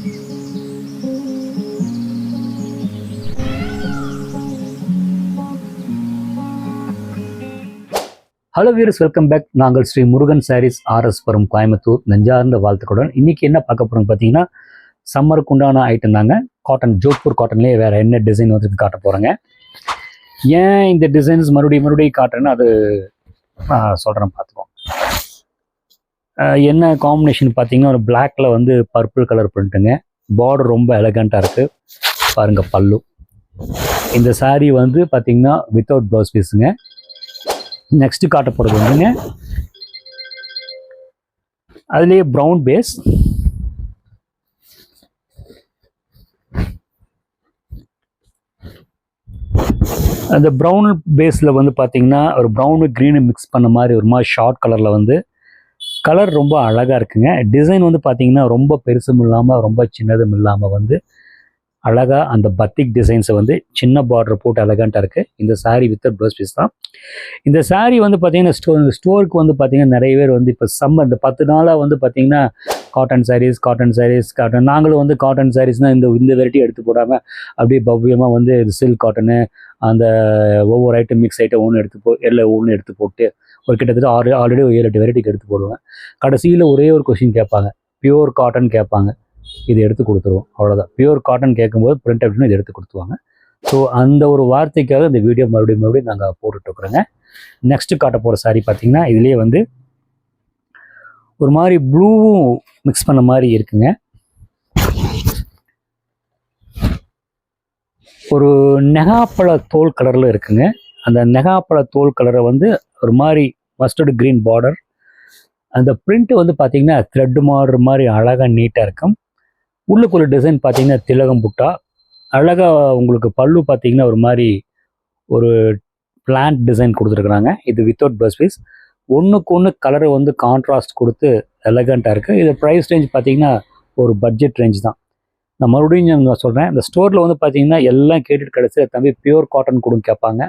Hello வீரர்ஸ், welcome back. நாங்கள் Sri Murugan saris RS புரம் கோயம்புத்தூர் நெஞ்சார்ந்த வாழ்த்துக்களுடன் இன்றைக்கி என்ன பார்க்க போகிறோம்னு பார்த்தீங்கன்னா, சம்மருக்கு உண்டான ஐட்டம் தாங்க. காட்டன், ஜோத்பூர் காட்டன்லேயே வேறு என்ன டிசைன் வந்து காட்ட போகிறேங்க. ஏன் இந்த டிசைன்ஸ் மறுபடியும் காட்டுறேன்னு அது சொல்கிறேன், பார்த்துக்கோங்க. என்ன காம்பினேஷன் பார்த்தீங்கன்னா, ஒரு பிளாக்ல வந்து பர்பிள் கலர் பிரிண்ட்டுங்க. பார்டர் ரொம்ப எலகண்ட்டாக இருக்குது பாருங்கள். பல்லு இந்த சாரீ வந்து பார்த்தீங்கன்னா வித்தவுட் ப்ளவுஸ் பீஸுங்க. நெக்ஸ்ட் காட்ட போகிறது வந்துங்க, அதுலேயே ப்ரௌன் பேஸ். அந்த ப்ரௌன் பேஸில் வந்து பார்த்தீங்கன்னா ஒரு ப்ரௌனு க்ரீனு மிக்ஸ் பண்ண மாதிரி ஒரு மாதிரி ஷார்ட் கலரில் வந்து கலர் ரொம்ப அழகாக இருக்குங்க. டிசைன் வந்து பார்த்தீங்கன்னா ரொம்ப பெருசும் இல்லாமல் ரொம்ப சின்னதும் இல்லாமல் வந்து அழகாக அந்த பத்திக் டிசைன்ஸை வந்து சின்ன பார்டர் போட்டு எலகண்ட்டாக இருக்குது. இந்த சாரீ வித் ப்ளவுஸ் பீஸ் தான். இந்த சாரீ வந்து பார்த்தீங்கன்னா ஸ்டோருக்கு வந்து பார்த்தீங்கன்னா நிறைய பேர் வந்து இப்போ இந்த 10 நாளாக வந்து பார்த்தீங்கன்னா காட்டன் சாரீஸ். நாங்களும் வந்து காட்டன் சாரீஸ்னால் இந்த வெரைட்டி எடுத்து போடாமல் அப்படியே பவ்யமாக வந்து சில்க் காட்டனு அந்த ஒவ்வொரு ஐட்டம் மிக்ஸ் ஐட்டம் ஒன்று எடுத்து போட்டு ஒரு கிட்டத்தட்ட ஆல்ரெடி ஒரு 7-8 வெரைட்டிக்கு எடுத்து போடுவேன். கடைசியில் ஒரே ஒரு கொஸ்டின் கேட்பாங்க, பியூர் காட்டன் கேட்பாங்க. இது எடுத்து கொடுத்துருவோம், அவ்வளோதான். பியூர் காட்டன் கேட்கும்போது பிரிண்ட் அப்படின்னு இது எடுத்து கொடுத்துருவாங்க. ஸோ அந்த ஒரு வார்த்தைக்காக இந்த வீடியோ மறுபடியும் நாங்கள் போட்டுட்ருக்குறோங்க. நெக்ஸ்ட்டு காட்ட போகிற சாரீ பார்த்தீங்கன்னா, இதுலேயே வந்து ஒரு மாதிரி ப்ளூவும் மிக்ஸ் பண்ண மாதிரி இருக்குங்க. ஒரு நெகாப்பழ தோல் கலரில் இருக்குங்க. அந்த நெகாப்பழ தோல் கலரை வந்து ஒரு மாதிரி மஸ்டர்டு க்ரீன் பார்டர். அந்த பிரிண்ட்டு வந்து பார்த்தீங்கன்னா த்ரெட் மாதிரி அழகாக நீட்டாக இருக்கும். உள்ளுக்குள்ள டிசைன் பார்த்தீங்கன்னா திலகம் புட்டா அழகாக. உங்களுக்கு பல்லு பார்த்தீங்கன்னா ஒரு மாதிரி ஒரு பிளான்ட் டிசைன் கொடுத்துருக்குறாங்க. இது வித்தவுட் ப்ளவுஸ் பீஸ். ஒன்றுக்கு ஒன்று கலரை வந்து கான்ட்ராஸ்ட் கொடுத்து எலகண்ட்டாக இருக்குது. இது ப்ரைஸ் ரேஞ்ச் பார்த்தீங்கன்னா ஒரு பட்ஜெட் ரேஞ்ச் தான். நான் மறுபடியும் நான் சொல்கிறேன், இந்த ஸ்டோரில் வந்து பார்த்தீங்கன்னா எல்லாம் கேட்டுட்டு கிடச்சி தம்பி பியூர் காட்டன் கொடுங்க கேட்பாங்க.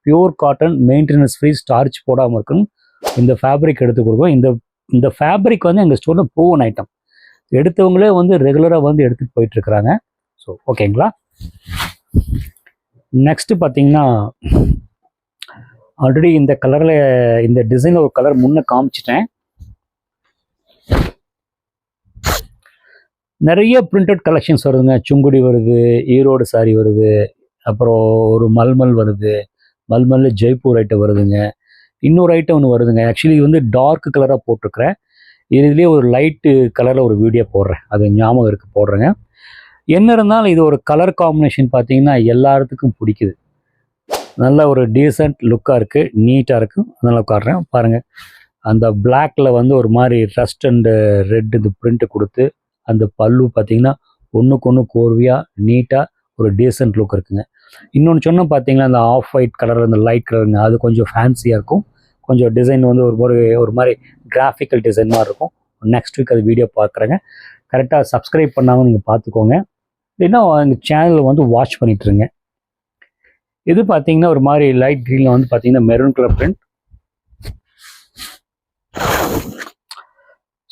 Pure cotton, maintenance free, starch போடாமல் இருக்கணும். இந்த ஃபேப்ரிக் எடுத்து கொடுப்போம். இந்த ஃபேப்ரிக் வந்து எங்கள் ஸ்டோரில் ப்ரூவன் ஐட்டம். எடுத்தவங்களே வந்து ரெகுலராக வந்து எடுத்துகிட்டு போயிட்டுருக்குறாங்க. ஸோ ஓகேங்களா. நெக்ஸ்ட்டு பார்த்தீங்கன்னா, ஆல்ரெடி இந்த கலரில் இந்த டிசைனில் ஒரு கலர் முன்னே காமிச்சிட்டேன். நிறைய பிரிண்டட் கலெக்ஷன்ஸ் வருதுங்க. சுங்குடி வருது, ஈரோடு சாரி வருது, அப்புறம் ஒரு மல்மல் வருது, மல்மல் ஜெய்ப்பூர் ஐட்டம் வருதுங்க. இன்னொரு ஐட்டம் ஒன்று வருதுங்க. ஆக்சுவலி வந்து டார்க் கலராக போட்டிருக்கிறேன். இதுலேயே ஒரு லைட்டு கலரில் ஒரு வீடியோ போடுறேன், அது ஞாபகம் இருக்குது, போடுறேங்க. என்ன இருந்தாலும் இது ஒரு கலர் காம்பினேஷன் பார்த்தீங்கன்னா எல்லாத்துக்கும் பிடிக்குது. நல்ல ஒரு டீசெண்ட் லுக்காக இருக்குது, நீட்டாக இருக்குது. அதனால் காட்டுறேன் பாருங்கள். அந்த பிளாக்கில் வந்து ஒரு மாதிரி ரஸ்ட் அண்டு ரெட் இது பிரிண்ட்டு கொடுத்து அந்த பல்லு பார்த்தீங்கன்னா ஒன்றுக்கு ஒன்று கோர்வையாக நீட்டாக ஒரு டீசெண்ட் லுக் இருக்குங்க. இன்னொன்று சொன்னால் பார்த்தீங்கன்னா அந்த ஆஃப் ஒயிட் கலர், அந்த லைட் கலருங்க, அது கொஞ்சம் ஃபேன்சியாக இருக்கும். கொஞ்சம் டிசைன் வந்து ஒரு மாதிரி கிராஃபிக்கல் டிசைன் மாதிரி இருக்கும். நெக்ஸ்ட் வீக் அது வீடியோ பார்க்குறேங்க. கரெக்டாக சப்ஸ்கிரைப் பண்ணாமல் நீங்கள் பார்த்துக்கோங்க, இல்லைன்னா எங்கள் சேனலில் வந்து வாட்ச் பண்ணிட்டுருங்க. இது பார்த்தீங்கன்னா ஒரு மாதிரி லைட் க்ரீனில் வந்து பார்த்தீங்கன்னா மெரூன் கலர் பிரிண்ட்.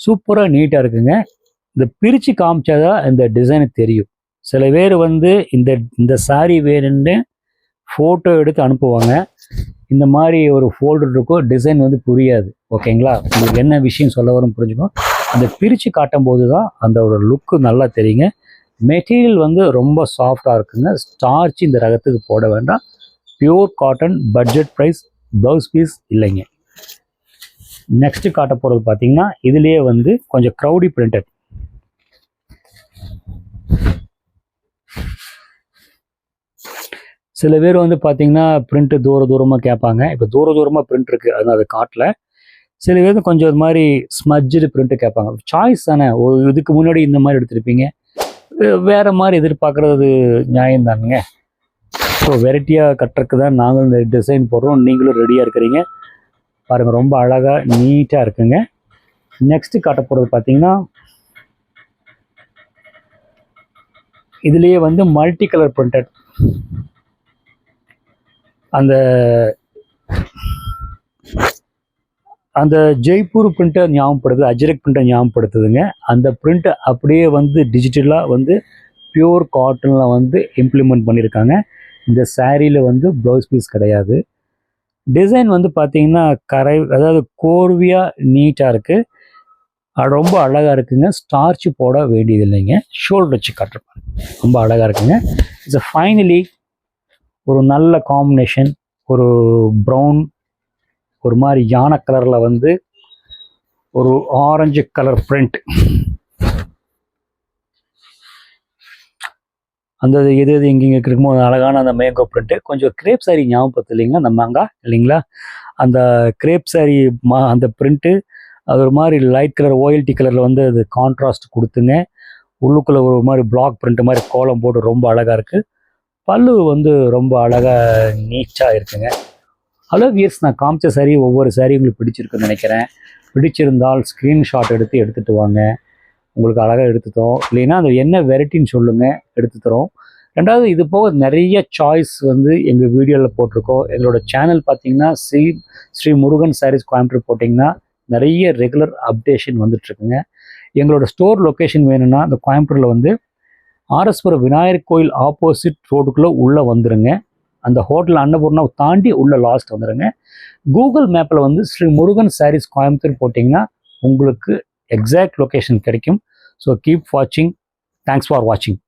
சூப்பராக நீட்டாக இருக்குங்க. இந்த பிரித்து காமிச்சாதான் இந்த டிசைனு தெரியும். சில பேர் வந்து இந்த சாரீ வேணுன்னு ஃபோட்டோ எடுத்து அனுப்புவாங்க. இந்த மாதிரி ஒரு ஃபோல்டர் இருக்கும், டிசைன் வந்து புரியாது. ஓகேங்களா. உங்களுக்கு என்ன விஷயம் சொல்ல வரும் புரிஞ்சுக்கணும். அந்த பிரித்து காட்டும் போது தான் அந்த ஒரு லுக்கு நல்லா தெரியுங்க. மெட்டீரியல் வந்து ரொம்ப சாஃப்டாக இருக்குங்க. ஸ்டார்ச் இந்த ரகத்துக்கு போட வேண்டாம். Pure cotton, budget price, blouse piece இல்லைங்க. நெக்ஸ்ட்டு காட்ட போகிறது பார்த்தீங்கன்னா இதுலேயே வந்து கொஞ்சம் க்ரௌடி பிரிண்டட். சில பேர் வந்து பார்த்தீங்கன்னா பிரிண்ட்டு தூரமாக கேட்பாங்க. இப்போ தூரமாக பிரிண்ட் இருக்குது, அதனால் அது காட்டல. சில பேர் கொஞ்சம் இது மாதிரி ஸ்மஜ்டு பிரிண்ட்டு கேட்பாங்க. சாய்ஸ் தானே. இதுக்கு முன்னாடி இந்த மாதிரி எடுத்திருப்பீங்க, வேறு மாதிரி எதிர்பார்க்குறது நியாயம் தானுங்க. ஸோ வெரைட்டியாக கட்டுறதுக்கு தான் நாங்களும் இந்த டிசைன் போடுறோம், நீங்களும் ரெடியாக இருக்கிறீங்க. பாருங்கள், ரொம்ப அழகாக நீட்டாக இருக்குங்க. நெக்ஸ்ட்டு காட்ட போகிறது பார்த்தீங்கன்னா இதுலேயே வந்து மல்டி கலர் பிரிண்டட். அந்த அந்த ஜெய்ப்பூர் பிரிண்ட்டை ஞாபகப்படுத்துது, அஜ்ரக் பிரிண்ட்டை ஞாபகப்படுத்துதுங்க. அந்த பிரிண்ட் அப்படியே வந்து டிஜிட்டலாக வந்து பியூர் காட்டனில் வந்து இம்ப்ளிமெண்ட் பண்ணியிருக்காங்க. இந்த சாரியில் வந்து ப்ளவுஸ் பீஸ் கிடையாது. டிசைன் வந்து பார்த்தீங்கன்னா அதாவது கோர்வையாக நீட்டாக இருக்குது. அது ரொம்ப அழகாக இருக்குங்க. ஸ்டார்ச் போட வேண்டியது இல்லைங்க. ஷோல்டர் வச்சு காட்டுறேன், ரொம்ப அழகாக இருக்குங்க. இட்ஸ் ஃபைனலி ஒரு நல்ல காம்பினேஷன். ஒரு ப்ரௌன், ஒரு மாதிரி யானை கலரில் வந்து ஒரு ஆரஞ்சு கலர் பிரிண்ட். அந்த எது எங்கெங்கே இருக்குமோ அழகான அந்த மேங்கோ பிரிண்ட்டு. கொஞ்சம் கிரேப் சாரி ஞாபகப்படுத்து இல்லைங்களா, அந்த மாங்காய் இல்லைங்களா, அந்த கிரேப் சாரி அந்த பிரிண்ட்டு அது ஒரு மாதிரி லைட் கலர் ஓஎல்டி கலரில் வந்து அது கான்ட்ராஸ்ட் கொடுத்துங்க. உள்ளுக்குள்ளே ஒரு மாதிரி பிளாக் பிரிண்ட் மாதிரி கோலம் போட்டு ரொம்ப அழகாக இருக்குது. பல்லு வந்து ரொம்ப அழகாக நீட்டாக இருக்குங்க. ஹலோ வியர்ஸ், நான் காமிச்ச சாரி ஒவ்வொரு சாரி உங்களுக்கு பிடிச்சிருக்குன்னு நினைக்கிறேன். பிடிச்சிருந்தால் ஸ்க்ரீன்ஷாட் எடுத்துகிட்டு வாங்க, உங்களுக்கு அழகாக எடுத்துத்தரோம். இல்லைன்னா அது என்ன வெரைட்டின்னு சொல்லுங்கள், எடுத்துத்தரோம். ரெண்டாவது, இது போக நிறைய சாய்ஸ் வந்து எங்கள் வீடியோவில் போட்டிருக்கோம். எங்களோட சேனல் பார்த்தீங்கன்னா ஸ்ரீ முருகன் சாரீஸ் கோயம்புத்தூர் போட்டிங்கன்னா நிறைய ரெகுலர் அப்டேஷன் வந்துட்டுருக்குங்க. எங்களோட ஸ்டோர் லொக்கேஷன் வேணும்னா இந்த கோயம்புத்தூரில் வந்து ஆர்எஸ்புரம் விநாயகர் கோயில் ஆப்போசிட் ரோடுக்குள்ளே உள்ளே வந்துடுங்க. அந்த ஹோட்டல் அன்னபூர்ணா தாண்டி உள்ளே லாஸ்ட் வந்துடுங்க. கூகுள் மேப்பில் வந்து ஸ்ரீ முருகன் சாரீஸ் கோயம்புத்தூர் போட்டிங்கன்னா உங்களுக்கு எக்ஸாக்ட் லொக்கேஷன் கிடைக்கும். ஸோ கீப் வாட்சிங். தேங்க்ஸ் ஃபார் வாட்சிங்.